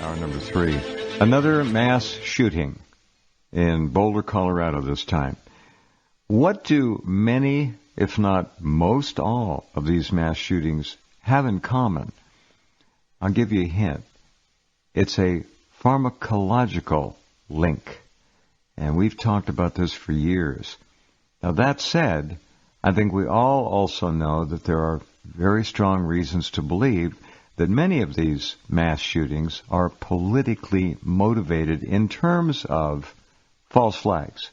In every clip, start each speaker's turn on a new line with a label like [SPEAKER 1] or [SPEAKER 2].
[SPEAKER 1] Hour number 3. Another mass shooting in Boulder, Colorado this time. What do many, if not most all, of these mass shootings have in common? I'll give you a hint. It's a pharmacological link. And we've talked about this for years. Now, that said, I think we all also know that there are very strong reasons to believe that many of these mass shootings are politically motivated in terms of false flags.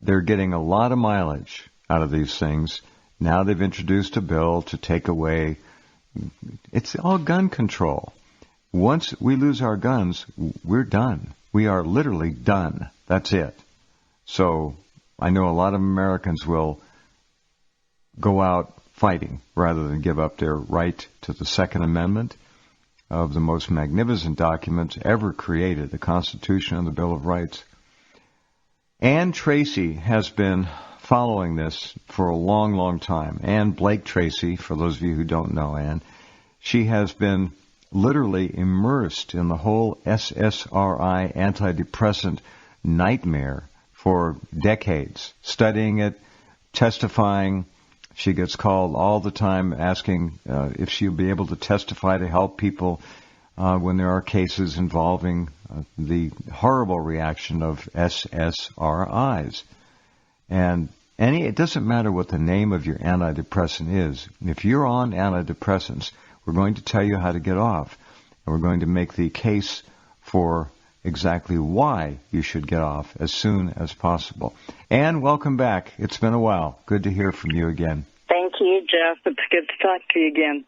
[SPEAKER 1] They're getting a lot of mileage out of these things. Now they've introduced a bill to take away, it's all gun control. Once we lose our guns, we're done. We are literally done. That's it. So I know a lot of Americans will go out fighting rather than give up their right to the Second Amendment of the most magnificent documents ever created, the Constitution and the Bill of Rights. Tracy has been following this for a long, long time. Blake-Tracy, for those of you who don't know Anne, she has been literally immersed in the whole SSRI antidepressant nightmare for decades, studying it, testifying. She gets called all the time asking if she'll be able to testify to help people when there are cases involving the horrible reaction of SSRIs. And it doesn't matter what the name of your antidepressant is. If you're on antidepressants, we're going to tell you how to get off. And we're going to make the case for exactly why you should get off as soon as possible. Anne, welcome back. It's been a while. Good to hear from you again.
[SPEAKER 2] Thank you, Jeff. It's good to talk to you again.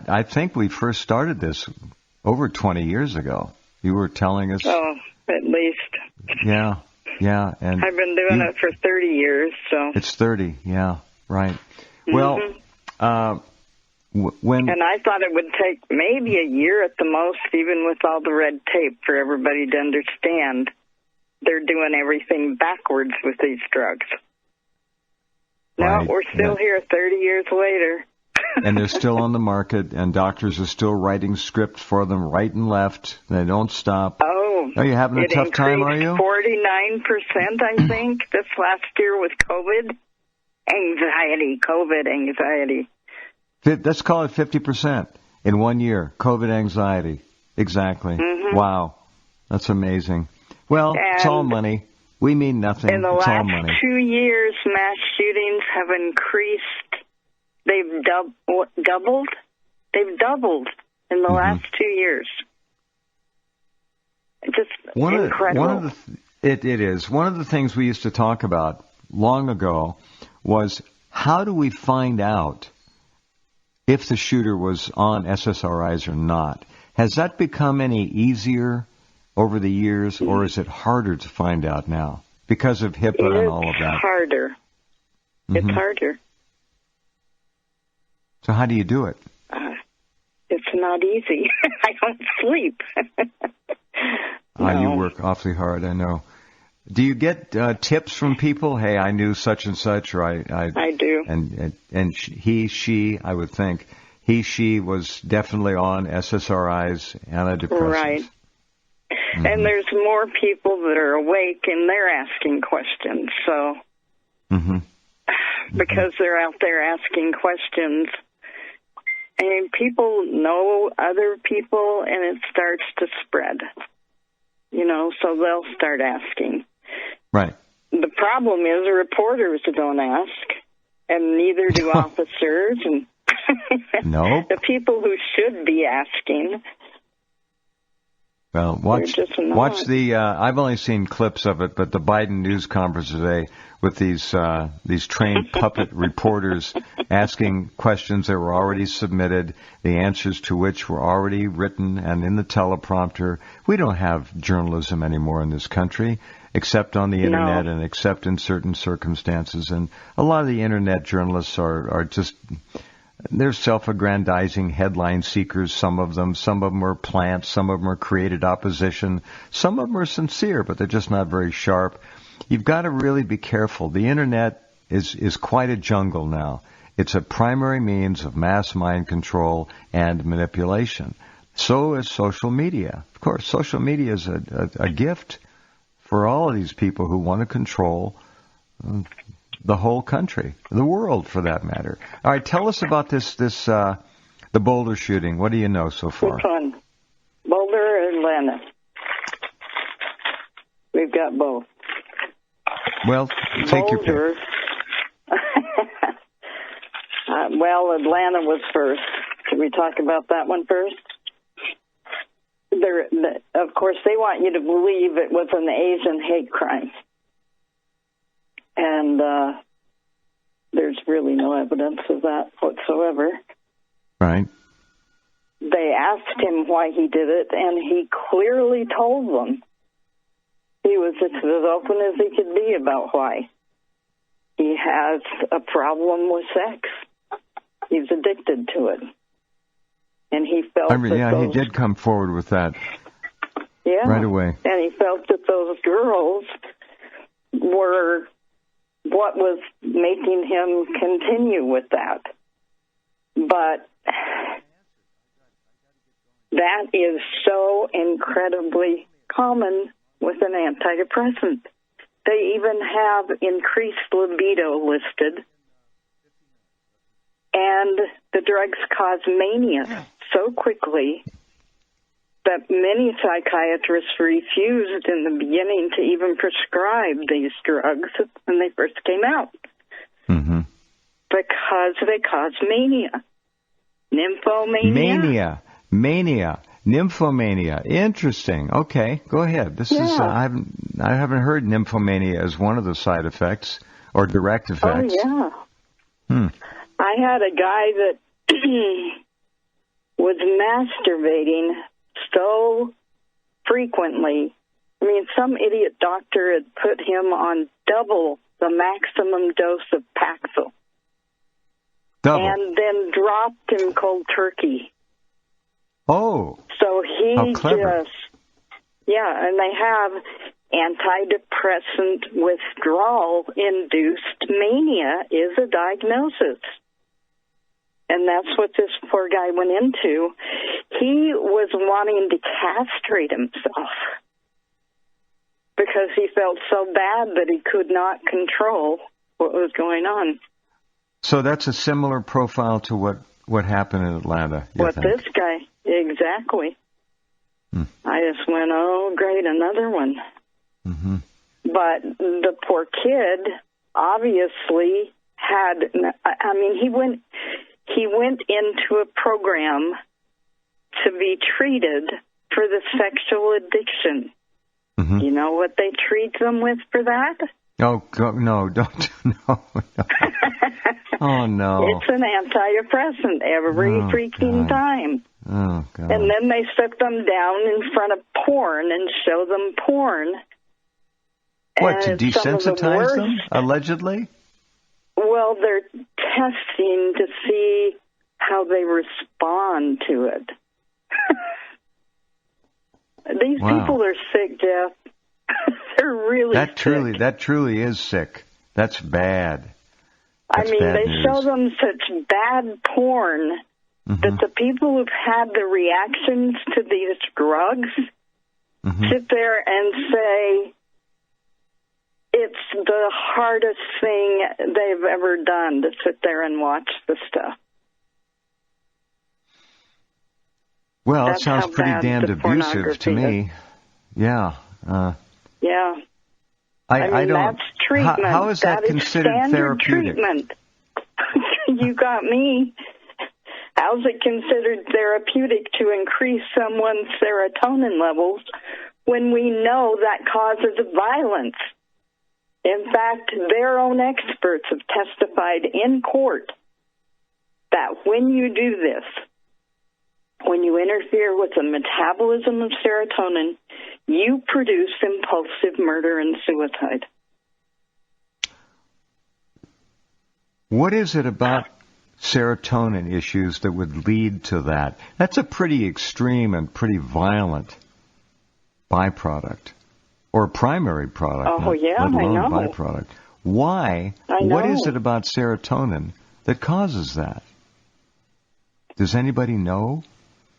[SPEAKER 1] I think we first started this over 20 years ago. You were telling us.
[SPEAKER 2] Oh, at least.
[SPEAKER 1] Yeah. And
[SPEAKER 2] I've been doing it for 30 years, so.
[SPEAKER 1] It's 30, yeah, right.
[SPEAKER 2] Mm-hmm.
[SPEAKER 1] Well,
[SPEAKER 2] And I thought it would take maybe a year at the most, even with all the red tape, for everybody to understand they're doing everything backwards with these drugs.
[SPEAKER 1] Right.
[SPEAKER 2] No, we're still here 30 years later.
[SPEAKER 1] And they're still on the market, and doctors are still writing scripts for them right and left. They don't stop.
[SPEAKER 2] Oh,
[SPEAKER 1] are you having a tough time, are you?
[SPEAKER 2] 49%, I think, this last year with COVID. COVID anxiety.
[SPEAKER 1] Let's call it 50% in 1 year. COVID anxiety. Exactly.
[SPEAKER 2] Mm-hmm.
[SPEAKER 1] Wow. That's amazing. Well, it's all money. We mean nothing.
[SPEAKER 2] In the
[SPEAKER 1] it's
[SPEAKER 2] last
[SPEAKER 1] all money.
[SPEAKER 2] 2 years, mass shootings have increased. They've doubled. They've doubled in the last 2 years. Just incredible.
[SPEAKER 1] It is. One of the things we used to talk about long ago was how do we find out if the shooter was on SSRIs or not? Has that become any easier over the years, or is it harder to find out now because of HIPAA and all of that?
[SPEAKER 2] It's harder. It's harder.
[SPEAKER 1] So how do you do it?
[SPEAKER 2] It's not easy. I don't sleep. No.
[SPEAKER 1] You work awfully hard, I know. Do you get tips from people? Hey, I knew such and such, or
[SPEAKER 2] I do.
[SPEAKER 1] And she, I would think, she was definitely on SSRIs, antidepressants.
[SPEAKER 2] Right. Mm-hmm. And there's more people that are awake and they're asking questions. So, because they're out there asking questions, and people know other people, and it starts to spread. So they'll start asking.
[SPEAKER 1] Right.
[SPEAKER 2] The problem is reporters don't ask, and neither do officers, and
[SPEAKER 1] nope.
[SPEAKER 2] the people who should be asking.
[SPEAKER 1] Well, watch the. I've only seen clips of it, but the Biden news conference today with these trained puppet reporters asking questions that were already submitted, the answers to which were already written and in the teleprompter. We don't have journalism anymore in this country, except on the internet and except in certain circumstances. And a lot of the internet journalists are just. They're self-aggrandizing headline seekers, some of them. Some of them are plants. Some of them are created opposition. Some of them are sincere, but they're just not very sharp. You've got to really be careful. The Internet is quite a jungle now. It's a primary means of mass mind control and manipulation. So is social media. Of course, social media is a gift for all of these people who want to control the whole country, the world for that matter. All right, tell us about the Boulder shooting. What do you know so far?
[SPEAKER 2] Which one? Boulder or Atlanta? We've got both.
[SPEAKER 1] Well, take your pick.
[SPEAKER 2] Well, Atlanta was first. Can we talk about that one first? Of course, they want you to believe it was an Asian hate crime. And there's really no evidence of that whatsoever.
[SPEAKER 1] Right.
[SPEAKER 2] They asked him why he did it, and he clearly told them. He was as open as he could be about why. He has a problem with sex. He's addicted to it. And he felt
[SPEAKER 1] he did come forward with that right away.
[SPEAKER 2] And he felt that those girls were what was making him continue with that. But that is so incredibly common with an antidepressant. They even have increased libido listed. And the drugs cause mania so quickly that many psychiatrists refused in the beginning to even prescribe these drugs when they first came out.
[SPEAKER 1] Mm-hmm.
[SPEAKER 2] Because they cause mania. Nymphomania.
[SPEAKER 1] Nymphomania. Interesting. Okay, go ahead. This is I haven't heard nymphomania as one of the side effects or direct effects.
[SPEAKER 2] Oh yeah. I had a guy that was masturbating so frequently. I mean, some idiot doctor had put him on double the maximum dose of Paxil.
[SPEAKER 1] Double.
[SPEAKER 2] And then dropped him cold turkey.
[SPEAKER 1] Oh.
[SPEAKER 2] So he
[SPEAKER 1] how clever.
[SPEAKER 2] and they have antidepressant withdrawal-induced mania is a diagnosis. And that's what this poor guy went into. He was wanting to castrate himself because he felt so bad that he could not control what was going on.
[SPEAKER 1] So that's a similar profile to what happened in Atlanta, you think?
[SPEAKER 2] This guy, exactly. I just went, oh, great, another one.
[SPEAKER 1] Mm-hmm.
[SPEAKER 2] But the poor kid obviously had, I mean, he went into a program to be treated for the sexual addiction.
[SPEAKER 1] Mm-hmm.
[SPEAKER 2] You know what they treat them with for that?
[SPEAKER 1] Oh, no, don't. No. Oh, no.
[SPEAKER 2] It's an antidepressant every freaking time.
[SPEAKER 1] Oh, God.
[SPEAKER 2] And then they sit them down in front of porn and show them porn.
[SPEAKER 1] What, to desensitize them, allegedly?
[SPEAKER 2] Well, they're testing to see how they respond to it. These people are sick, Jeff. They're really sick.
[SPEAKER 1] That truly is sick. That's bad.
[SPEAKER 2] They show them such bad porn that the people who've had the reactions to these drugs sit there and say it's the hardest thing they've ever done to sit there and watch the stuff.
[SPEAKER 1] Well, it sounds pretty damned abusive to me. Yeah.
[SPEAKER 2] Yeah.
[SPEAKER 1] I don't.
[SPEAKER 2] That's treatment.
[SPEAKER 1] How is that considered therapeutic?
[SPEAKER 2] Treatment. You got me. How's it considered therapeutic to increase someone's serotonin levels when we know that causes violence? In fact, their own experts have testified in court that when you do this, when you interfere with the metabolism of serotonin, you produce impulsive murder and suicide.
[SPEAKER 1] What is it about serotonin issues that would lead to that? That's a pretty extreme and pretty violent byproduct, or primary product, let alone byproduct. Why?
[SPEAKER 2] I know.
[SPEAKER 1] What is it about serotonin that causes that? Does anybody know?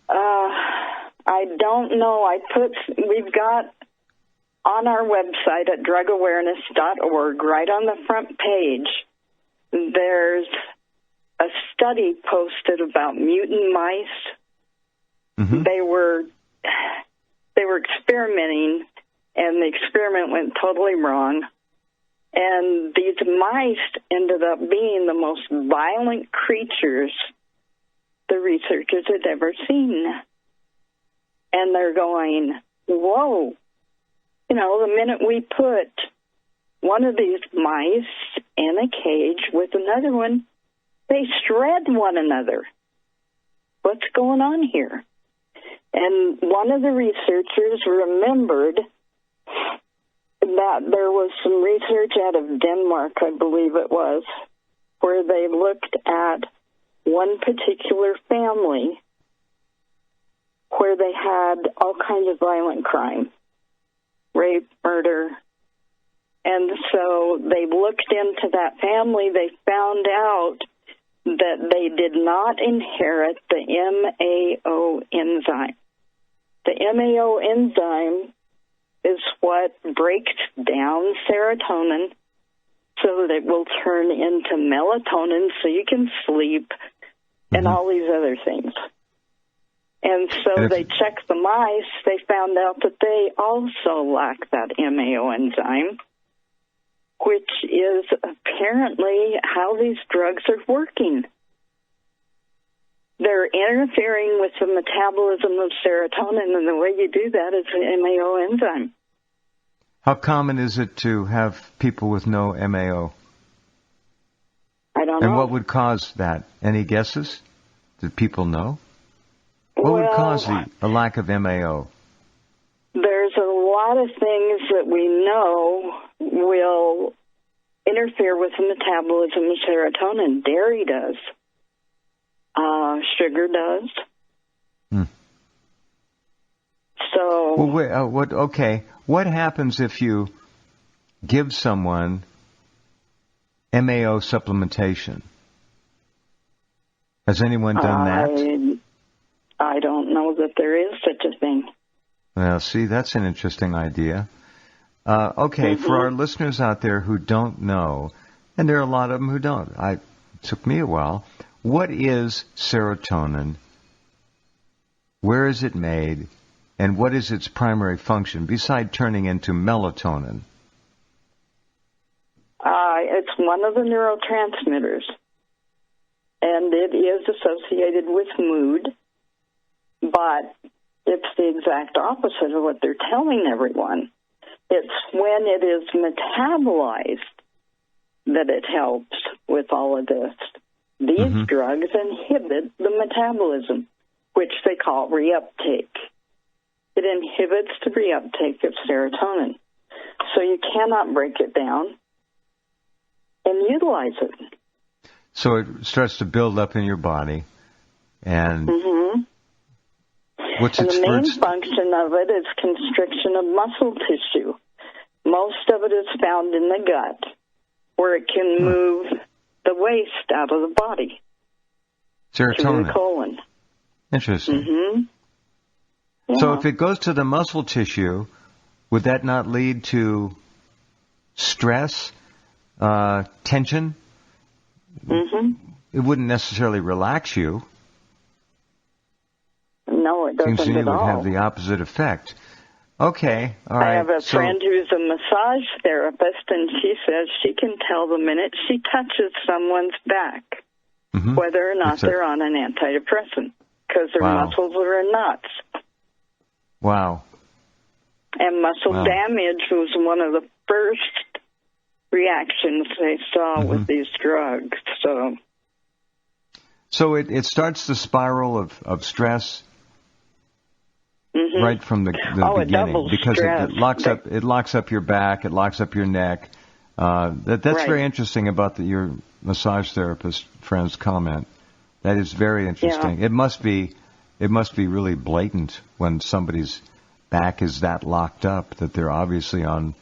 [SPEAKER 2] I don't know. We've got on our website at drugawareness.org, right on the front page, there's a study posted about mutant mice.
[SPEAKER 1] Mm-hmm.
[SPEAKER 2] They were experimenting, and the experiment went totally wrong. And these mice ended up being the most violent creatures the researchers had ever seen. And they're going, whoa. You know, the minute we put one of these mice in a cage with another one, they shred one another. What's going on here? And one of the researchers remembered that there was some research out of Denmark, I believe it was, where they looked at one particular family where they had all kinds of violent crime, rape, murder. And so they looked into that family. They found out that they did not inherit the MAO enzyme. The MAO enzyme is what breaks down serotonin so that it will turn into melatonin so you can sleep and all these other things. And so they checked the mice. They found out that they also lack that MAO enzyme, which is apparently how these drugs are working. They're interfering with the metabolism of serotonin, and the way you do that is the MAO enzyme.
[SPEAKER 1] How common is it to have people with no MAO?
[SPEAKER 2] I don't know.
[SPEAKER 1] And what would cause that? Any guesses? Do people know? What would cause a lack of MAO?
[SPEAKER 2] There's a lot of things that we know will interfere with the metabolism of serotonin. Dairy does. Sugar does. So.
[SPEAKER 1] Well, wait, okay. What happens if you give someone MAO supplementation? Has anyone done that?
[SPEAKER 2] I don't know that there is such a thing.
[SPEAKER 1] Well, see, that's an interesting idea. Okay, for our listeners out there who don't know, and there are a lot of them who don't. It took me a while. What is serotonin? Where is it made? And what is its primary function, beside turning into melatonin?
[SPEAKER 2] It's one of the neurotransmitters, and it is associated with mood, but it's the exact opposite of what they're telling everyone. It's when it is metabolized that it helps with all of this. These drugs inhibit the metabolism, which they call reuptake. It inhibits the reuptake of serotonin. So you cannot break it down and utilize it.
[SPEAKER 1] So it starts to build up in your body, and what's its
[SPEAKER 2] the main
[SPEAKER 1] first
[SPEAKER 2] function of it is constriction of muscle tissue. Most of it is found in the gut, where it can move the waste out of the body.
[SPEAKER 1] Serotonin.
[SPEAKER 2] To the colon.
[SPEAKER 1] Interesting.
[SPEAKER 2] Yeah.
[SPEAKER 1] So if it goes to the muscle tissue, would that not lead to stress, tension? It wouldn't necessarily relax you.
[SPEAKER 2] No, it doesn't
[SPEAKER 1] Seems to me
[SPEAKER 2] at
[SPEAKER 1] it would
[SPEAKER 2] all.
[SPEAKER 1] have the opposite effect. Okay, all right.
[SPEAKER 2] I have a friend who's a massage therapist, and she says she can tell the minute she touches someone's back whether or not they're on an antidepressant, because their muscles are in knots.
[SPEAKER 1] Wow.
[SPEAKER 2] And muscle damage was one of the first reactions they saw with these drugs.
[SPEAKER 1] So it starts the spiral of stress right from the beginning, because it locks up your back, it locks up your neck. That's very interesting about your massage therapist friend's comment. That is very interesting. Yeah. It must be really blatant when somebody's back is that locked up that they're obviously on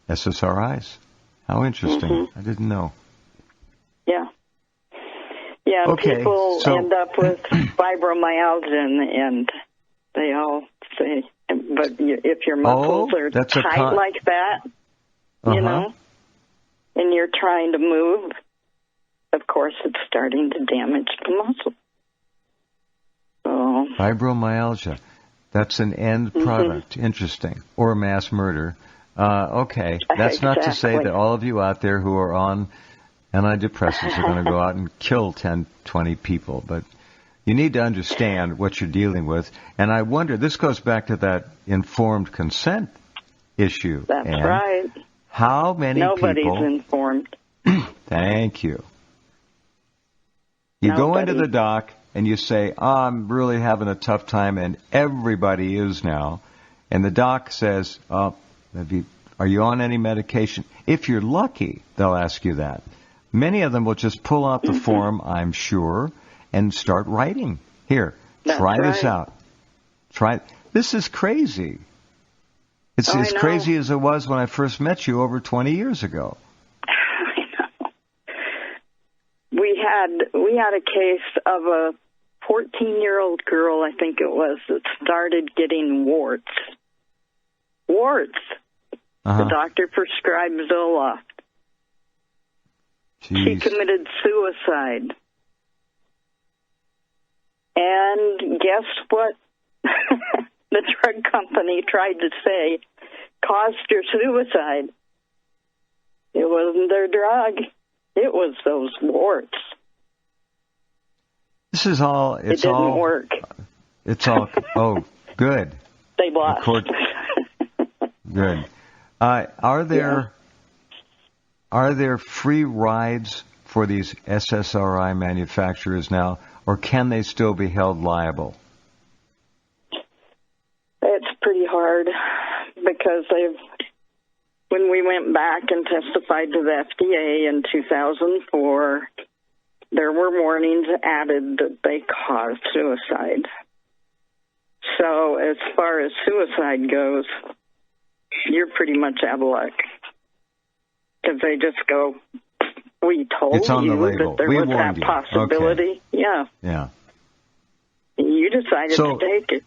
[SPEAKER 1] SSRIs. How interesting. I didn't know.
[SPEAKER 2] Yeah. Yeah,
[SPEAKER 1] Okay,
[SPEAKER 2] people
[SPEAKER 1] so
[SPEAKER 2] end up with fibromyalgia, and they all say, but if your muscles are tight like that, you know, and you're trying to move, of course it's starting to damage the muscle. So,
[SPEAKER 1] fibromyalgia. That's an end product. Interesting. Or mass murder. Okay. That's not to say that all of you out there who are on antidepressants are going to go out and kill 10, 20 people. But you need to understand what you're dealing with. And I wonder, this goes back to that informed consent issue.
[SPEAKER 2] That's right.
[SPEAKER 1] How many
[SPEAKER 2] Nobody's
[SPEAKER 1] people...
[SPEAKER 2] informed.
[SPEAKER 1] Thank you. You go into the doc and you say, I'm really having a tough time, and everybody is now. And the doc says, are you on any medication? If you're lucky, they'll ask you that. Many of them will just pull out the form, I'm sure, and start writing. Here, try this out. This is crazy. It's as crazy as it was when I first met you over 20 years ago.
[SPEAKER 2] I know. We had a case of a 14-year-old girl, I think it was, that started getting warts. Warts. The doctor prescribed Zoloft.
[SPEAKER 1] Jeez.
[SPEAKER 2] She committed suicide. And guess what? The drug company tried to say caused her suicide. It wasn't their drug. It was those warts.
[SPEAKER 1] This is all...
[SPEAKER 2] It didn't work.
[SPEAKER 1] It's all... Oh, good.
[SPEAKER 2] They lost.
[SPEAKER 1] Good. Are there free rides for these SSRI manufacturers now, or can they still be held liable?
[SPEAKER 2] It's pretty hard because when we went back and testified to the FDA in 2004, there were warnings added that they caused suicide. So as far as suicide goes, you're pretty much out of luck. Because they just go, we told you that there was that possibility. Okay.
[SPEAKER 1] Yeah.
[SPEAKER 2] You decided to take it.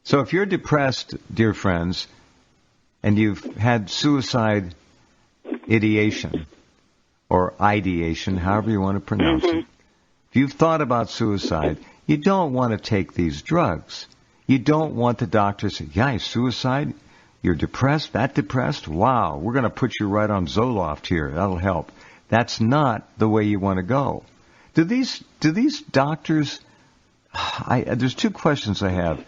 [SPEAKER 1] So if you're depressed, dear friends, and you've had suicide ideation or ideation, however you want to pronounce it, if you've thought about suicide, you don't want to take these drugs. You don't want the doctor to say, yeah, suicide, you're depressed, that depressed, wow, we're going to put you right on Zoloft here, that'll help. That's not the way you want to go. Do these doctors, there's two questions I have.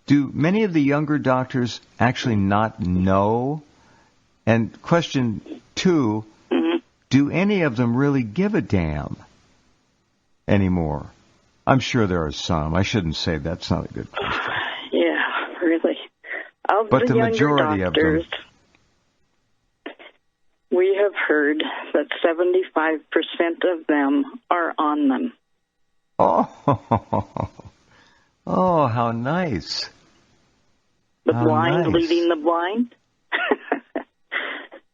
[SPEAKER 1] Do many of the younger doctors actually not know? And question two, do any of them really give a damn anymore? I'm sure there are some. I shouldn't say that's not a good question.
[SPEAKER 2] Yeah, really.
[SPEAKER 1] But the majority
[SPEAKER 2] doctors,
[SPEAKER 1] of them.
[SPEAKER 2] We have heard that 75% of them are on them.
[SPEAKER 1] Oh, how nice.
[SPEAKER 2] The blind leading the blind.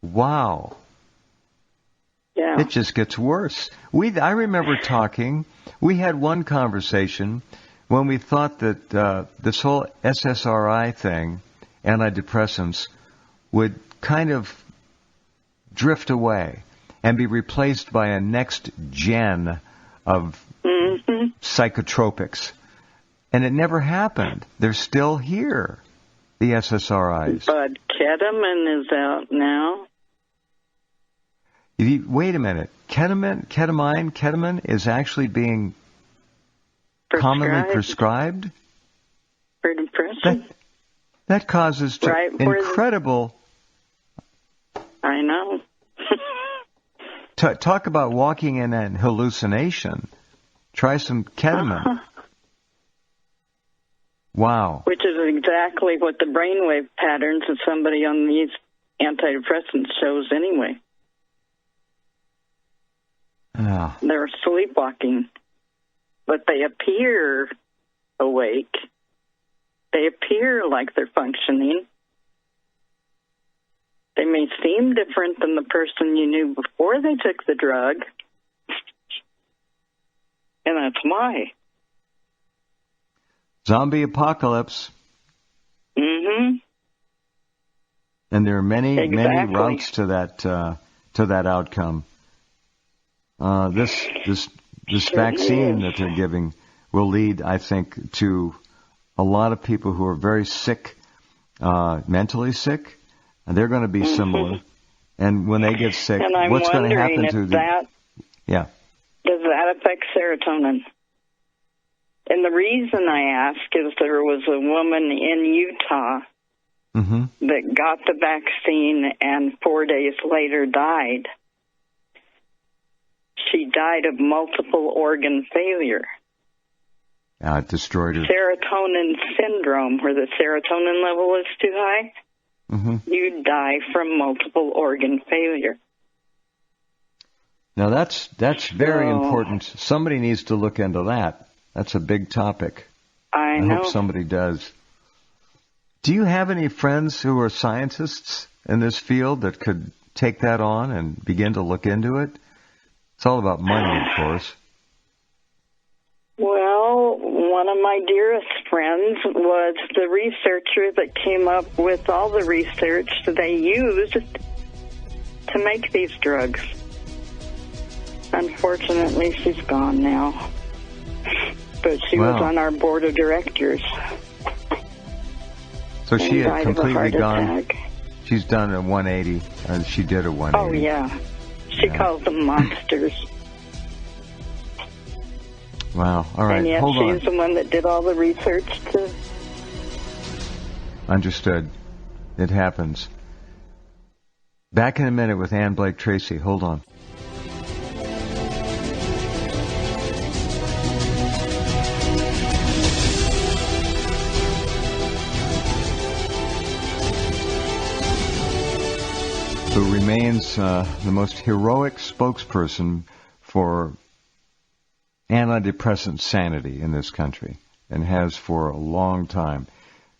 [SPEAKER 1] Wow.
[SPEAKER 2] Yeah.
[SPEAKER 1] It just gets worse. I remember we had one conversation when we thought that this whole SSRI thing, antidepressants, would kind of drift away and be replaced by a next gen of psychotropics. And it never happened. They're still here, the SSRIs.
[SPEAKER 2] But ketamine is out now.
[SPEAKER 1] Wait a minute. Ketamine is actually being commonly prescribed?
[SPEAKER 2] For depression?
[SPEAKER 1] That causes incredible...
[SPEAKER 2] I know.
[SPEAKER 1] Talk about walking in an hallucination. Try some ketamine. Wow.
[SPEAKER 2] Which is exactly what the brainwave patterns of somebody on these antidepressants shows anyway.
[SPEAKER 1] Oh.
[SPEAKER 2] They're sleepwalking, but they appear awake. They appear like they're functioning. They may seem different than the person you knew before they took the drug. And that's why.
[SPEAKER 1] Zombie apocalypse.
[SPEAKER 2] Mm-hmm.
[SPEAKER 1] And there are many
[SPEAKER 2] Exactly.
[SPEAKER 1] routes to that outcome. This vaccine that they're giving will lead, I think, to a lot of people who are very sick, mentally sick, and they're going to be similar. And when they get sick,
[SPEAKER 2] and I'm
[SPEAKER 1] what's going to happen to
[SPEAKER 2] that,
[SPEAKER 1] yeah.
[SPEAKER 2] Does that affect serotonin? And the reason I ask is there was a woman in Utah that got the vaccine and 4 days later died. She died of multiple organ failure.
[SPEAKER 1] It destroyed her.
[SPEAKER 2] Serotonin syndrome, where the serotonin level is too high, you die from multiple organ failure.
[SPEAKER 1] Now that's very important. Somebody needs to look into that. That's a big topic.
[SPEAKER 2] I know.
[SPEAKER 1] Hope somebody does. Do you have any friends who are scientists in this field that could take that on and begin to look into it? It's all about money, of course.
[SPEAKER 2] Well, one of my dearest friends was the researcher that came up with all the research that they used to make these drugs. Unfortunately, she's gone now. But she was on our board of directors.
[SPEAKER 1] So she had completely gone.
[SPEAKER 2] Attack.
[SPEAKER 1] She's done a 180, and she did a 180.
[SPEAKER 2] Oh, yeah. She calls them monsters.
[SPEAKER 1] Wow. All right.
[SPEAKER 2] And yet
[SPEAKER 1] Hold on.
[SPEAKER 2] she's the one that did all the research to...
[SPEAKER 1] Understood. It happens. Back in a minute with Ann Blake-Tracy. Hold on. Who remains the most heroic spokesperson for antidepressant sanity in this country, and has for a long time.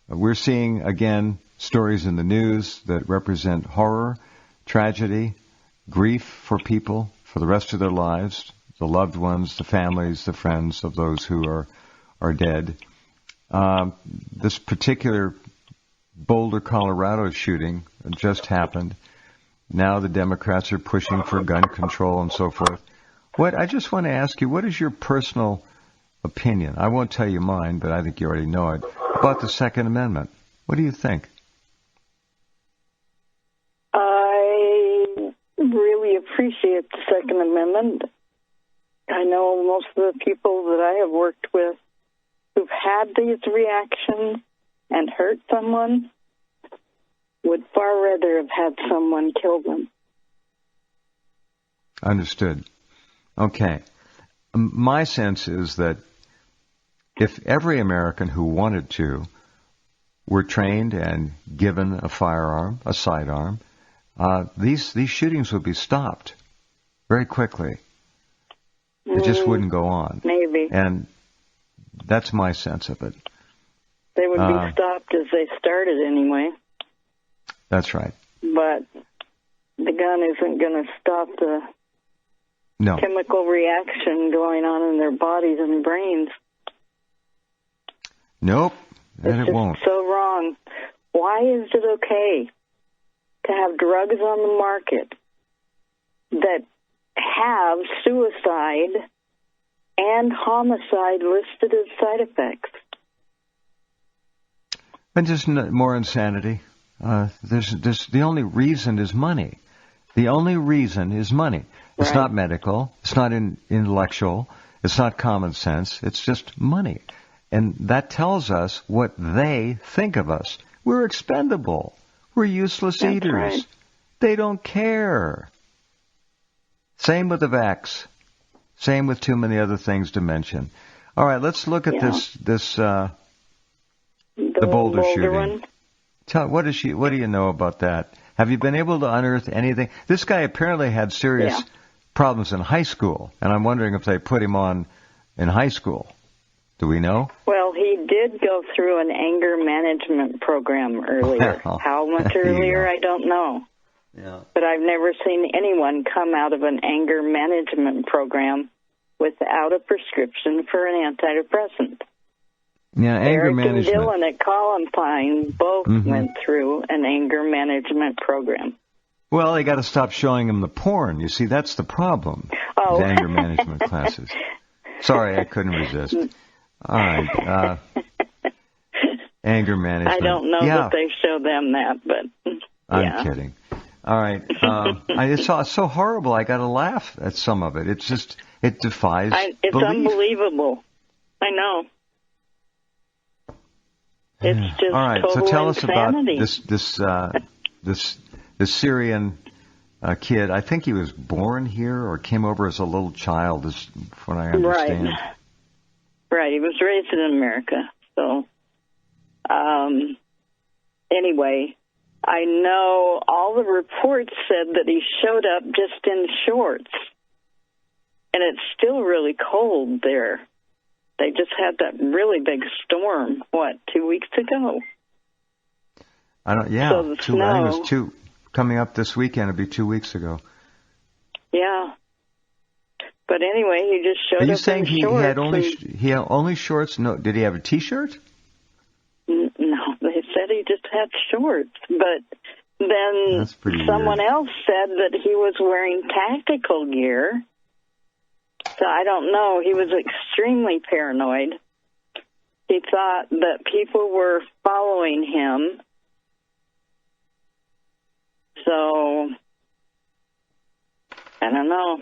[SPEAKER 1] We're seeing, again, stories in the news that represent horror, tragedy, grief for people for the rest of their lives, the loved ones, the families, the friends of those who are dead. This particular Boulder, Colorado shooting just happened. Now the Democrats are pushing for gun control and so forth. I just want to ask you, what is your personal opinion? I won't tell you mine, but I think you already know it, about the Second Amendment. What do you think?
[SPEAKER 2] I really appreciate the Second Amendment. I know most of the people that I have worked with who've had these reactions and hurt someone would far rather have had someone kill them.
[SPEAKER 1] Understood. Okay. My sense is that if every American who wanted to were trained and given a firearm, a sidearm, these shootings would be stopped very quickly. It just wouldn't go on.
[SPEAKER 2] Maybe.
[SPEAKER 1] And that's my sense of it.
[SPEAKER 2] They would be stopped as they started anyway.
[SPEAKER 1] That's right.
[SPEAKER 2] But the gun isn't going to stop the chemical reaction going on in their bodies and brains.
[SPEAKER 1] Nope, and it won't.
[SPEAKER 2] It's so wrong. Why is it okay to have drugs on the market that have suicide and homicide listed as side effects?
[SPEAKER 1] And just more insanity. The only reason is money. The only reason is money. It's not medical. It's not intellectual. It's not common sense. It's just money. And that tells us what they think of us. We're expendable. We're useless eaters. Right. They don't care. Same with the vax. Same with too many other things to mention. All right, let's look at the Boulder shooting. What do you know about that? Have you been able to unearth anything? This guy apparently had serious problems in high school, and I'm wondering if they put him on in high school. Do we know?
[SPEAKER 2] Well, he did go through an anger management program earlier.
[SPEAKER 1] Well,
[SPEAKER 2] how much earlier, I don't know. Yeah. But I've never seen anyone come out of an anger management program without a prescription for an antidepressant.
[SPEAKER 1] Yeah, anger
[SPEAKER 2] Eric
[SPEAKER 1] management.
[SPEAKER 2] and Dylan at Columbine both went through an anger management program.
[SPEAKER 1] Well, they got to stop showing them the porn. You see, that's the problem.
[SPEAKER 2] Oh.
[SPEAKER 1] With anger management classes. Sorry, I couldn't resist. All right. Anger management.
[SPEAKER 2] I don't know that they show them that, but
[SPEAKER 1] I'm kidding. All right. It's so horrible. I got to laugh at some of it. It's just, it defies
[SPEAKER 2] it's
[SPEAKER 1] belief.
[SPEAKER 2] unbelievable. I know. It's just
[SPEAKER 1] all right.
[SPEAKER 2] total
[SPEAKER 1] So tell
[SPEAKER 2] insanity.
[SPEAKER 1] us about this Syrian kid. I think he was born here or came over as a little child, is what I understand.
[SPEAKER 2] Right. He was raised in America. So, anyway, I know all the reports said that he showed up just in shorts. And it's still really cold there. They just had that really big storm, 2 weeks ago?
[SPEAKER 1] So I think it was coming up this weekend. It'll be 2 weeks ago. Yeah.
[SPEAKER 2] But anyway, he just showed up in shorts. Are you saying
[SPEAKER 1] he had only shorts? No, did he have a T-shirt?
[SPEAKER 2] No, they said he just had shorts. But then someone else said that he was wearing tactical gear. So I don't know. He was extremely paranoid. He thought that people were following him. So, I don't know.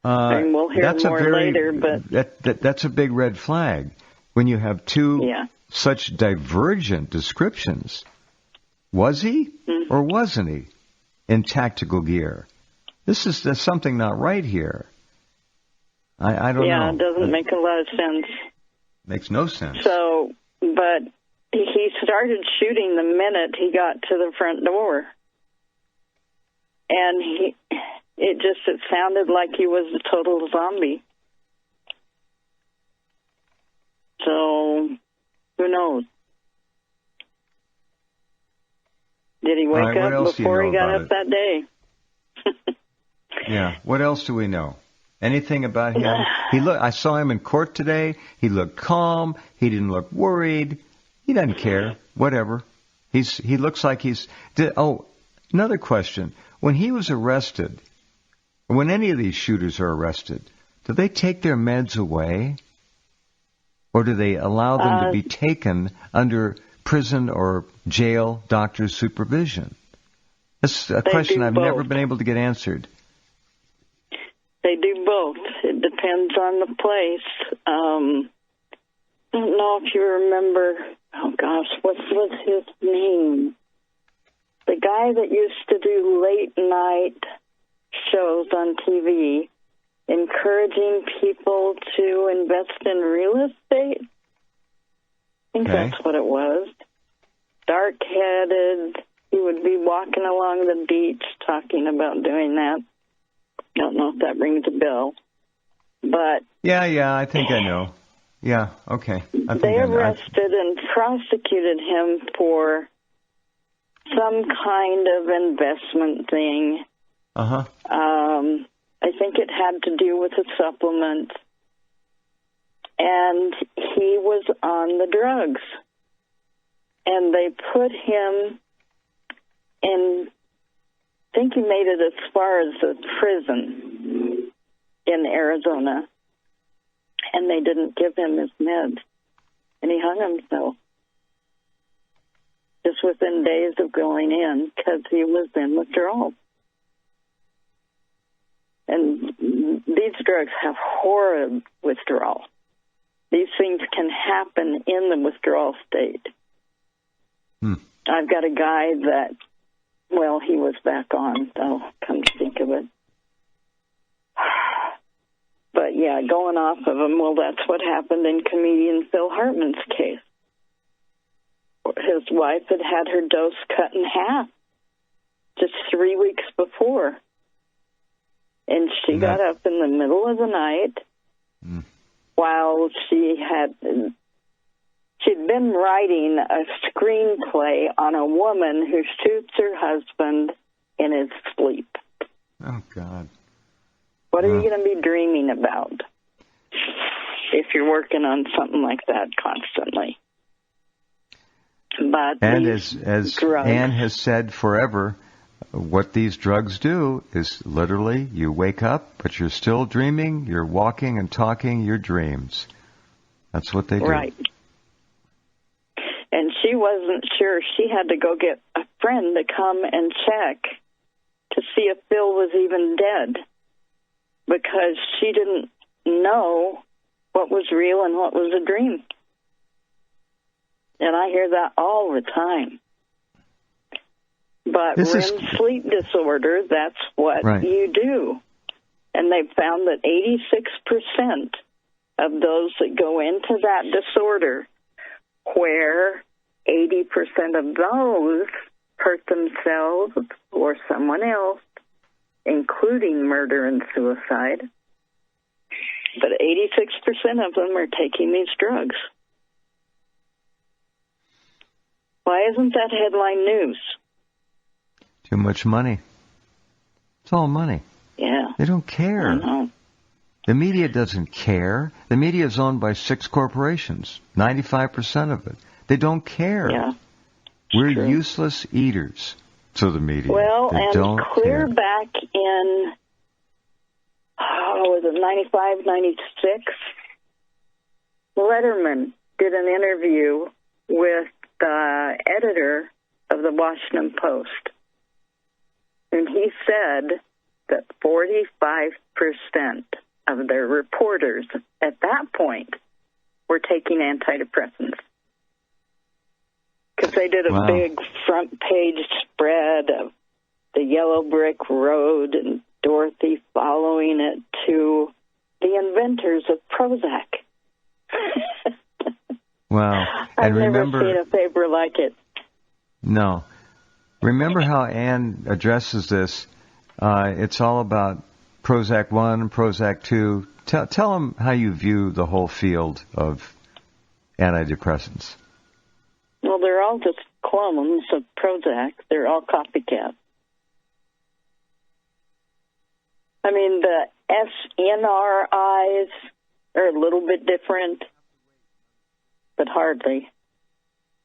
[SPEAKER 2] And we'll hear more later. But
[SPEAKER 1] that's a big red flag when you have two such divergent descriptions. Was he or wasn't he in tactical gear? There's something not right here. I don't know.
[SPEAKER 2] Yeah, it doesn't make a lot of sense.
[SPEAKER 1] Makes no sense.
[SPEAKER 2] So, but he started shooting the minute he got to the front door. And it sounded like he was a total zombie. So, who knows? Did he wake up before he got up that day?
[SPEAKER 1] Yeah. What else do we know? Anything about him? I saw him in court today. He looked calm. He didn't look worried. He doesn't care. Whatever. He looks like another question. When he was arrested, when any of these shooters are arrested, do they take their meds away? Or do they allow them to be taken under prison or jail doctor's supervision? That's a question I've never been able to get answered.
[SPEAKER 2] They do both. It depends on the place. I don't know if you remember, what was his name? The guy that used to do late night shows on TV, encouraging people to invest in real estate. I think that's what it was. Dark-headed. He would be walking along the beach talking about doing that. I don't know if that rings a bell. But
[SPEAKER 1] yeah, I think I know. Yeah, okay.
[SPEAKER 2] They arrested and prosecuted him for some kind of investment thing. I think it had to do with a supplement. And he was on the drugs. And they put him in, I think he made it as far as the prison in Arizona. And they didn't give him his meds. And he hung himself. Just within days of going in, because he was in withdrawal. And these drugs have horrid withdrawal. These things can happen in the withdrawal state. I've got a guy that, he was back on, though, come to think of it. But, yeah, going off of him, that's what happened in comedian Phil Hartman's case. His wife had had her dose cut in half just 3 weeks before. And she got up in the middle of the night while she'd been writing a screenplay on a woman who shoots her husband in his sleep.
[SPEAKER 1] Oh, God.
[SPEAKER 2] What are you going to be dreaming about if you're working on something like that constantly? But
[SPEAKER 1] and as Anne has said forever, what these drugs do is literally you wake up, but you're still dreaming. You're walking and talking your dreams. That's what they do.
[SPEAKER 2] Right. And she wasn't sure. She had to go get a friend to come and check to see if Bill was even dead, because she didn't know what was real and what was a dream. And I hear that all the time. But REM sleep disorder, that's what you do. And they've found that 86% of those that go into that disorder, where 80% of those hurt themselves or someone else, including murder and suicide, but 86% of them are taking these drugs. Why isn't that headline news?
[SPEAKER 1] Too much money. It's all money.
[SPEAKER 2] Yeah.
[SPEAKER 1] They don't care.
[SPEAKER 2] I know.
[SPEAKER 1] The media doesn't care. The media is owned by 6 corporations, 95% of it. They don't care.
[SPEAKER 2] Yeah.
[SPEAKER 1] We're
[SPEAKER 2] true.
[SPEAKER 1] useless eaters to the media.
[SPEAKER 2] Well,
[SPEAKER 1] they
[SPEAKER 2] and
[SPEAKER 1] don't
[SPEAKER 2] clear
[SPEAKER 1] care.
[SPEAKER 2] back in, was it 95, 96? Letterman did an interview with the editor of the Washington Post. And he said that 45% of their reporters at that point were taking antidepressants. Because they did a big front page spread of the yellow brick road and Dorothy following it to the inventors of Prozac.
[SPEAKER 1] Wow.
[SPEAKER 2] I've never seen a paper like it.
[SPEAKER 1] No. Remember how Anne addresses this. It's all about Prozac 1, Prozac 2. Tell them how you view the whole field of antidepressants.
[SPEAKER 2] Well, they're all just clones of Prozac. They're all copycats. I mean, the SNRIs are a little bit different, but hardly.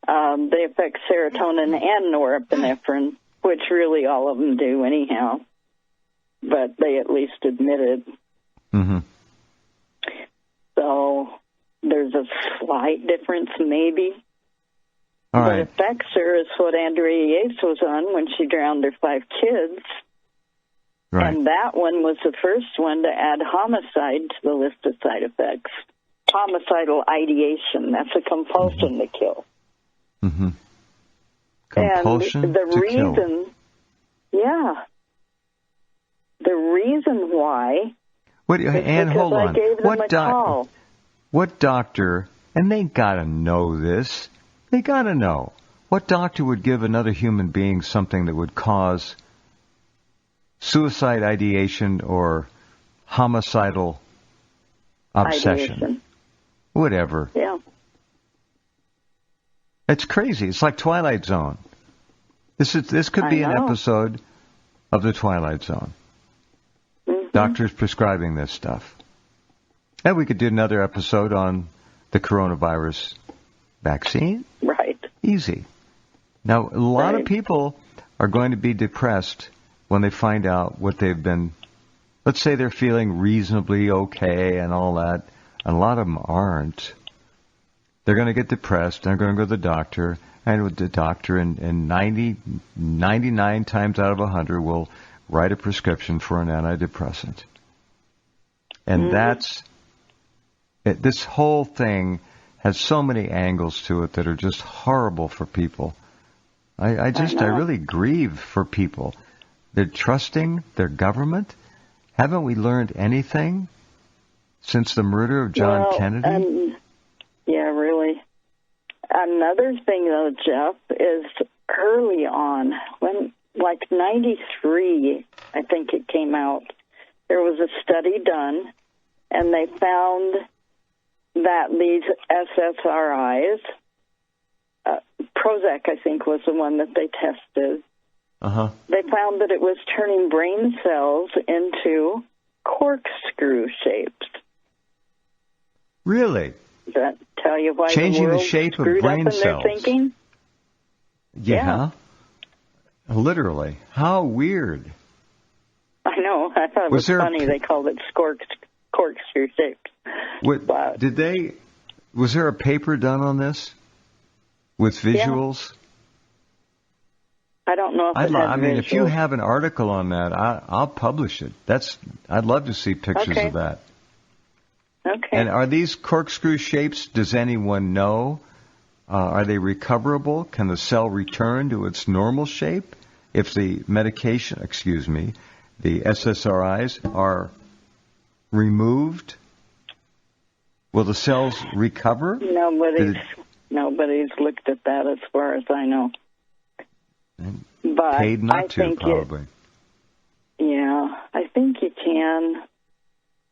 [SPEAKER 2] They affect serotonin and norepinephrine, which really all of them do anyhow, but they at least admit it.
[SPEAKER 1] Mm-hmm.
[SPEAKER 2] So there's a slight difference maybe.
[SPEAKER 1] All
[SPEAKER 2] but
[SPEAKER 1] right.
[SPEAKER 2] it affects her is what Andrea Yates was on when she drowned her 5 kids.
[SPEAKER 1] Right.
[SPEAKER 2] And that one was the first one to add homicide to the list of side effects. Homicidal ideation. That's a compulsion to kill.
[SPEAKER 1] Mm-hmm. Compulsion
[SPEAKER 2] and the
[SPEAKER 1] to
[SPEAKER 2] reason,
[SPEAKER 1] kill.
[SPEAKER 2] Yeah. The reason why
[SPEAKER 1] Anne, hold on.
[SPEAKER 2] I gave them a call.
[SPEAKER 1] What doctor, and they got to know this, they got to know, what doctor would give another human being something that would cause suicide ideation or homicidal obsession?
[SPEAKER 2] Ideation.
[SPEAKER 1] Whatever.
[SPEAKER 2] Yeah.
[SPEAKER 1] It's crazy. It's like Twilight Zone. This could be an episode of the Twilight Zone.
[SPEAKER 2] Mm-hmm.
[SPEAKER 1] Doctors prescribing this stuff. And we could do another episode on the coronavirus vaccine.
[SPEAKER 2] Right.
[SPEAKER 1] Easy. Now, a lot of people are going to be depressed when they find out what they've been, let's say they're feeling reasonably okay and all that. And a lot of them aren't. They're going to get depressed. They're going to go to the doctor. And with the doctor, and 99 times out of 100 will write a prescription for an antidepressant. And this whole thing has so many angles to it that are just horrible for people. I really grieve for people. They're trusting their government. Haven't we learned anything since the murder of John Kennedy?
[SPEAKER 2] Yeah, really. Another thing, though, Jeff, is early on, when, like 93, I think it came out, there was a study done, and they found that these SSRIs, Prozac, I think, was the one that they tested.
[SPEAKER 1] Uh-huh.
[SPEAKER 2] They found that it was turning brain cells into corkscrew shapes.
[SPEAKER 1] Really?
[SPEAKER 2] Does that tell you why
[SPEAKER 1] changing
[SPEAKER 2] the
[SPEAKER 1] the shape of
[SPEAKER 2] screwed
[SPEAKER 1] brain
[SPEAKER 2] up in
[SPEAKER 1] cells?
[SPEAKER 2] their thinking?
[SPEAKER 1] Yeah. Literally. How weird.
[SPEAKER 2] I know. I thought it was funny. They called it corkscrew shapes.
[SPEAKER 1] Was there a paper done on this with visuals?
[SPEAKER 2] Yeah. I don't know if it has visuals.
[SPEAKER 1] If you have an article on that, I'll publish it. I'd love to see pictures of that.
[SPEAKER 2] Okay.
[SPEAKER 1] And are these corkscrew shapes, does anyone know? Are they recoverable? Can the cell return to its normal shape if the the SSRIs are removed? Will the cells recover?
[SPEAKER 2] Nobody's looked at that as far as I know. But
[SPEAKER 1] paid not to, probably.
[SPEAKER 2] I think you can.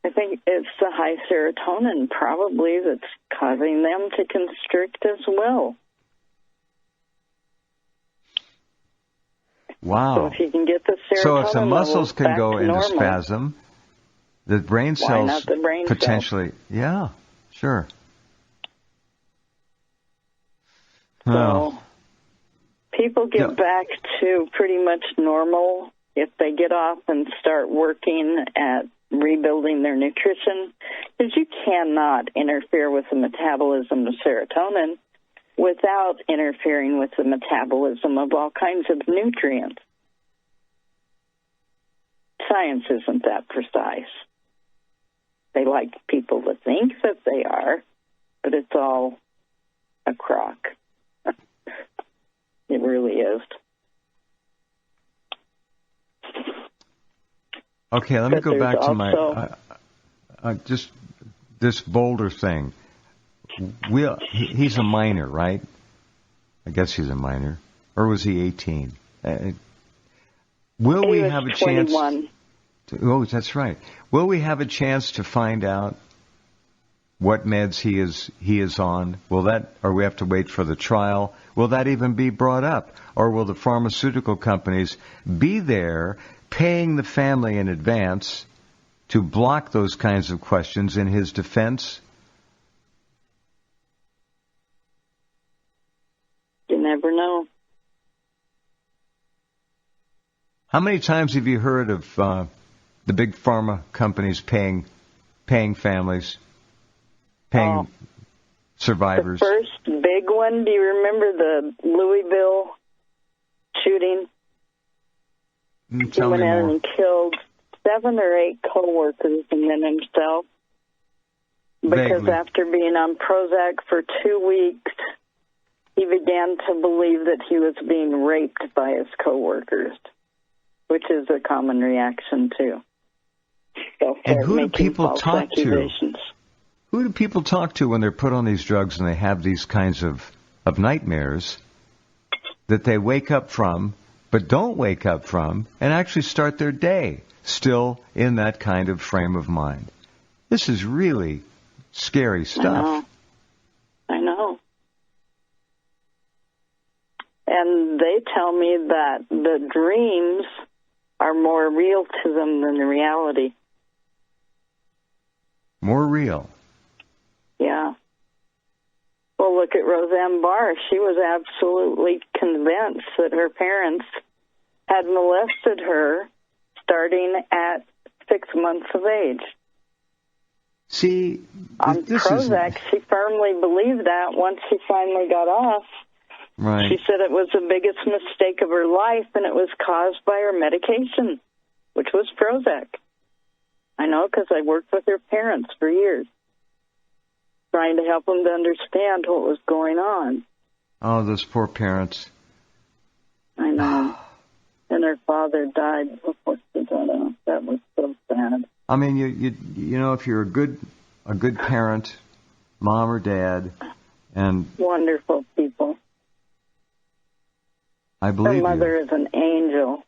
[SPEAKER 2] I think it's the high serotonin probably that's causing them to constrict as well.
[SPEAKER 1] Wow.
[SPEAKER 2] So if you can get the serotonin
[SPEAKER 1] So if the muscles can
[SPEAKER 2] back
[SPEAKER 1] go
[SPEAKER 2] to
[SPEAKER 1] into
[SPEAKER 2] normal,
[SPEAKER 1] spasm, the brain cells
[SPEAKER 2] why not the brain
[SPEAKER 1] potentially,
[SPEAKER 2] cells?
[SPEAKER 1] Yeah, sure.
[SPEAKER 2] So people get back to pretty much normal if they get off and start working at rebuilding their nutrition, because you cannot interfere with the metabolism of serotonin without interfering with the metabolism of all kinds of nutrients. Science isn't that precise. They like people to think that they are, but it's all a crock. It really is.
[SPEAKER 1] Okay, let me go back to my just this Boulder thing. He's a minor, right? I guess he's a minor, or was he 18? Will we have a
[SPEAKER 2] 21.
[SPEAKER 1] chance? Oh, that's right. Will we have a chance to find out what meds he is on? Or we have to wait for the trial? Will that even be brought up, or will the pharmaceutical companies be there paying the family in advance to block those kinds of questions in his defense?
[SPEAKER 2] You never know.
[SPEAKER 1] How many times have you heard of the big pharma companies paying families, paying survivors?
[SPEAKER 2] The first big one, do you remember the Louisville shooting?
[SPEAKER 1] Tell me more.
[SPEAKER 2] He went in and killed 7 or 8 co-workers and then himself. Because after being on Prozac for 2 weeks, he began to believe that he was being raped by his co-workers, which is a common reaction too. So
[SPEAKER 1] and who do people talk to? Who do people talk to when they're put on these drugs and they have these kinds of nightmares that they wake up from, but don't wake up from, and actually start their day still in that kind of frame of mind? This is really scary stuff.
[SPEAKER 2] I know. And they tell me that the dreams are more real to them than the reality.
[SPEAKER 1] More real?
[SPEAKER 2] Yeah. Well, look at Roseanne Barr. She was absolutely convinced that her parents had molested her starting at 6 months of age.
[SPEAKER 1] See,
[SPEAKER 2] on Prozac, she firmly believed that once she finally got off.
[SPEAKER 1] Right.
[SPEAKER 2] She said it was the biggest mistake of her life, and it was caused by her medication, which was Prozac. I know because I worked with her parents for years, trying to help them to understand what was going on.
[SPEAKER 1] Oh, those poor parents.
[SPEAKER 2] I know. And her father died before she got off. That was so sad.
[SPEAKER 1] I mean, you know, if you're a good parent, mom or dad, and
[SPEAKER 2] wonderful people.
[SPEAKER 1] I believe
[SPEAKER 2] her mother
[SPEAKER 1] you.
[SPEAKER 2] is an angel.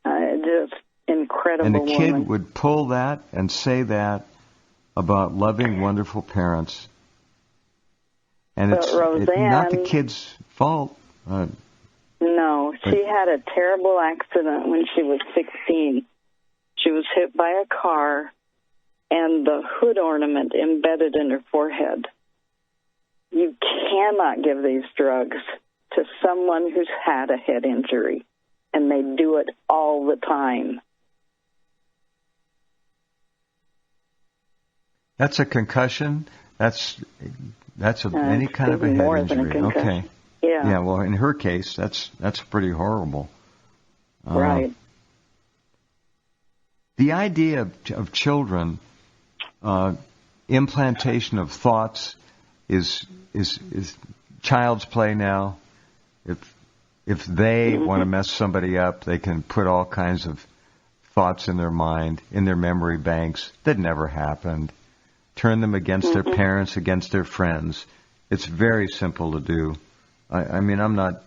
[SPEAKER 2] Just incredible
[SPEAKER 1] woman. And the kid
[SPEAKER 2] woman.
[SPEAKER 1] would pull that and say that about loving, wonderful parents. And it's not the kid's fault.
[SPEAKER 2] No, she had a terrible accident when she was 16. She was hit by a car, and the hood ornament embedded in her forehead. You cannot give these drugs to someone who's had a head injury, and they do it all the time.
[SPEAKER 1] That's a concussion? That's any kind of a head injury. Okay.
[SPEAKER 2] Yeah.
[SPEAKER 1] Yeah, well, in her case, that's pretty horrible.
[SPEAKER 2] Right.
[SPEAKER 1] The idea of children, implantation of thoughts is child's play now. If they want to mess somebody up, they can put all kinds of thoughts in their mind, in their memory banks that never happened. Turn them against their parents, against their friends. It's very simple to do. I mean, I'm not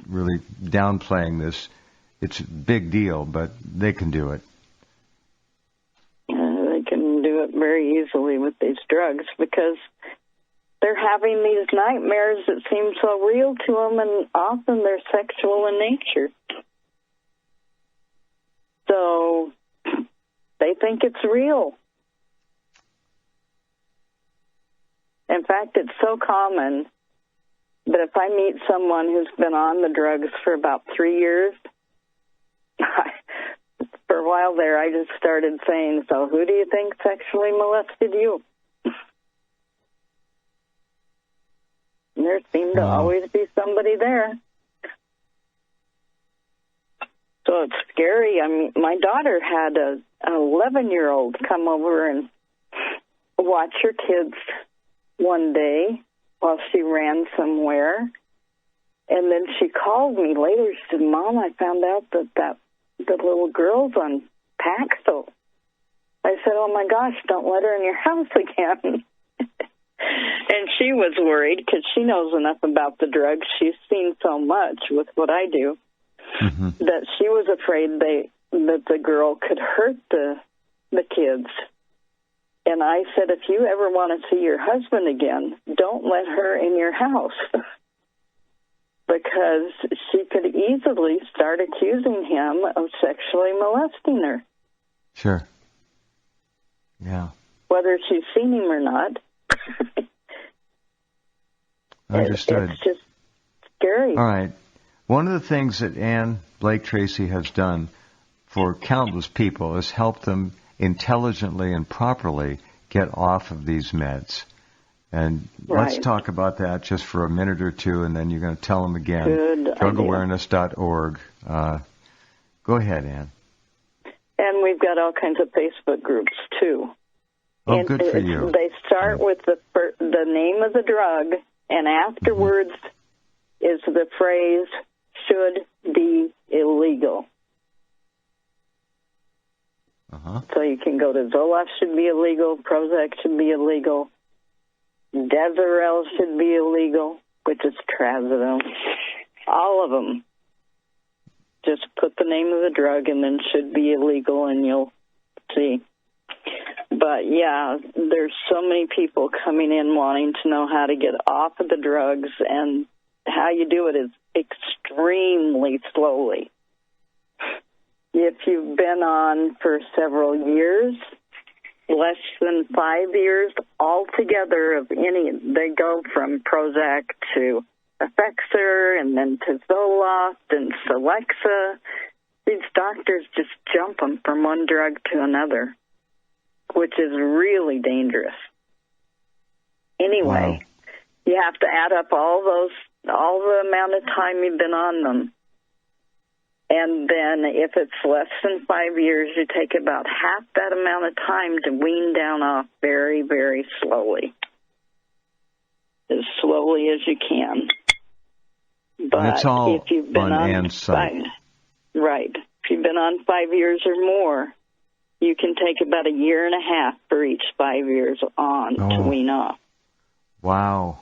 [SPEAKER 1] really downplaying this. It's a big deal, but they can do it.
[SPEAKER 2] They can do it very easily with these drugs because they're having these nightmares that seem so real to them, and often they're sexual in nature. So they think it's real. In fact, it's so common that if I meet someone who's been on the drugs for about 3 years, for a while there, I just started saying, so who do you think sexually molested you? And there seemed to always be somebody there. So it's scary. I mean, my daughter had an 11-year-old come over and watch her kids one day while she ran somewhere. And then she called me later. She said, Mom, I found out that the little girl's on Paxil. I said, oh, my gosh, don't let her in your house again. And she was worried because she knows enough about the drugs. She's seen so much with what I do that she was afraid that the girl could hurt the kids. And I said, if you ever want to see your husband again, don't let her in your house. Because she could easily start accusing him of sexually molesting her.
[SPEAKER 1] Sure. Yeah.
[SPEAKER 2] Whether she's seen him or not.
[SPEAKER 1] Understood.
[SPEAKER 2] It's just scary.
[SPEAKER 1] All right. One of the things that Ann Blake-Tracy has done for countless people is help them intelligently and properly get off of these meds. And let's talk about that just for a minute or two, and then you're going to tell them again.
[SPEAKER 2] Good
[SPEAKER 1] DrugAwareness.org. Go ahead, Ann.
[SPEAKER 2] And we've got all kinds of Facebook groups, too.
[SPEAKER 1] Oh, good for you.
[SPEAKER 2] They start with the name of the drug, and afterwards is the phrase, should be illegal. So you can go to Zoloft should be illegal, Prozac should be illegal, Deserel should be illegal, which is trazodone. All of them. Just put the name of the drug and then should be illegal, and you'll see. But, yeah, there's so many people coming in wanting to know how to get off of the drugs, and how you do it is extremely slowly. If you've been on for several years, less than 5 years altogether of any, they go from Prozac to Effexor and then to Zoloft and Celexa. These doctors just jump them from one drug to another, which is really dangerous. Anyway, you have to add up all the amount of time you've been on them. And then if it's less than 5 years, you take about half that amount of time to wean down off very, very slowly. As slowly as you can. But
[SPEAKER 1] and it's all
[SPEAKER 2] if you've been on
[SPEAKER 1] Ann's site.
[SPEAKER 2] Right. If you've been on 5 years or more, you can take about a year and a half for each 5 years on to wean off.
[SPEAKER 1] Wow.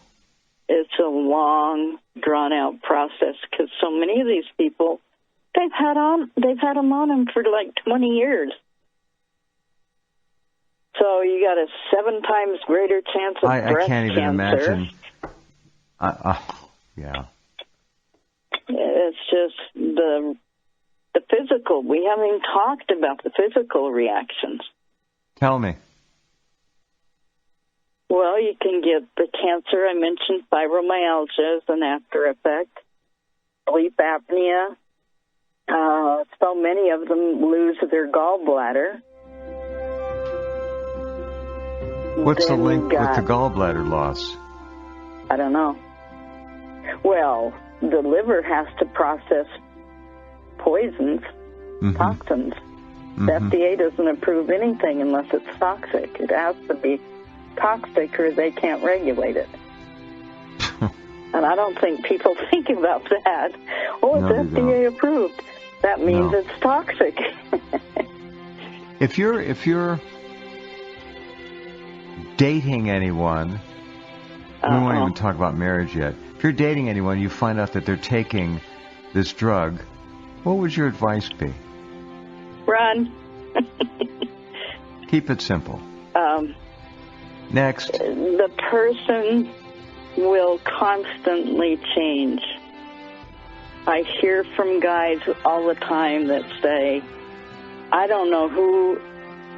[SPEAKER 2] It's a long, drawn-out process because so many of these people, they've had them on them for like 20 years. So you got a 7 times greater chance of breast cancer.
[SPEAKER 1] I can't even imagine. Yeah.
[SPEAKER 2] It's just the the physical. We haven't even talked about the physical reactions.
[SPEAKER 1] Tell me.
[SPEAKER 2] Well, you can get the cancer. I mentioned fibromyalgia as an after effect, sleep apnea. So many of them lose their gallbladder.
[SPEAKER 1] What's
[SPEAKER 2] Then
[SPEAKER 1] the link
[SPEAKER 2] you
[SPEAKER 1] with
[SPEAKER 2] got-
[SPEAKER 1] the gallbladder loss?
[SPEAKER 2] I don't know. Well, the liver has to process poisons, toxins. The FDA doesn't approve anything unless it's toxic. It has to be toxic or they can't regulate it. And I don't think people think about that. Oh, it's
[SPEAKER 1] No, they
[SPEAKER 2] FDA approved. That means
[SPEAKER 1] No.
[SPEAKER 2] it's toxic.
[SPEAKER 1] If you're dating anyone, we won't even talk about marriage yet. If you're dating anyone, you find out that they're taking this drug, what would your advice be?
[SPEAKER 2] Run.
[SPEAKER 1] Keep it simple. Next.
[SPEAKER 2] The person will constantly change. I hear from guys all the time that say, I don't know who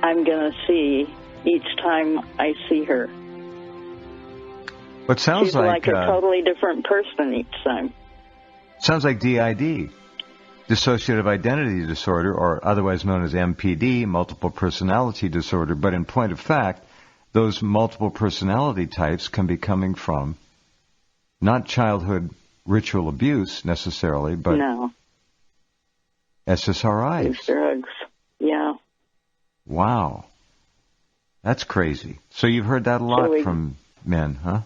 [SPEAKER 2] I'm going to see each time I see her.
[SPEAKER 1] What sounds
[SPEAKER 2] She's like a
[SPEAKER 1] uh,
[SPEAKER 2] totally different person each time.
[SPEAKER 1] sounds like DID, dissociative identity disorder, or otherwise known as MPD, multiple personality disorder. But in point of fact, those multiple personality types can be coming from not childhood ritual abuse necessarily, but
[SPEAKER 2] No,
[SPEAKER 1] SSRIs.
[SPEAKER 2] these drugs. Yeah.
[SPEAKER 1] Wow. That's crazy. So you've heard that a lot from men, huh?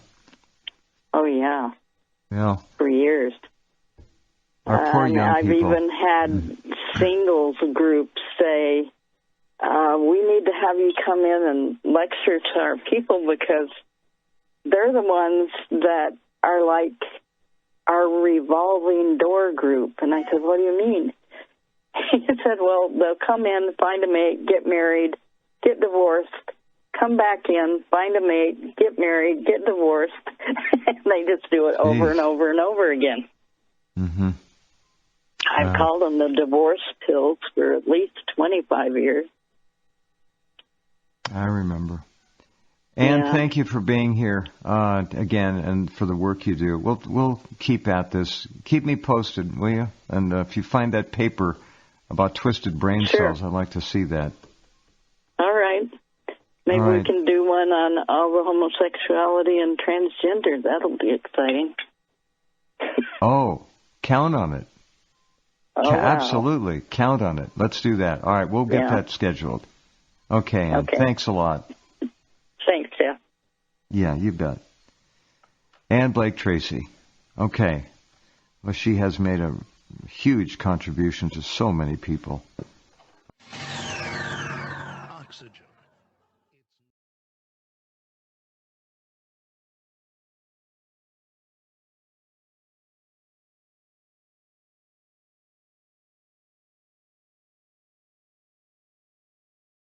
[SPEAKER 2] Oh, yeah.
[SPEAKER 1] Yeah.
[SPEAKER 2] For years.
[SPEAKER 1] Our poor young
[SPEAKER 2] I've
[SPEAKER 1] people.
[SPEAKER 2] even had singles groups say, we need to have you come in and lecture to our people because they're the ones that are like our revolving door group. And I said, what do you mean? He said, well, they'll come in, find a mate, get married, get divorced, come back in, find a mate, get married, get divorced. And they just do it over and over and over again.
[SPEAKER 1] Mm-hmm.
[SPEAKER 2] I've called them the divorce pills for at least 25 years.
[SPEAKER 1] I remember. And thank you for being here again, and for the work you do. We'll keep at this. Keep me posted, will you? And if you find that paper about twisted brain cells, I'd like to see that.
[SPEAKER 2] All right. Maybe we can do one on all the homosexuality and transgender. That'll be exciting.
[SPEAKER 1] Oh, count on it.
[SPEAKER 2] Oh, wow.
[SPEAKER 1] Absolutely. Count on it. Let's do that. All right, we'll get that scheduled. Okay, Ann. Thanks a lot.
[SPEAKER 2] Thanks, Jeff.
[SPEAKER 1] Yeah, you bet. Ann Blake-Tracy. Okay. Well, she has made a huge contribution to so many people.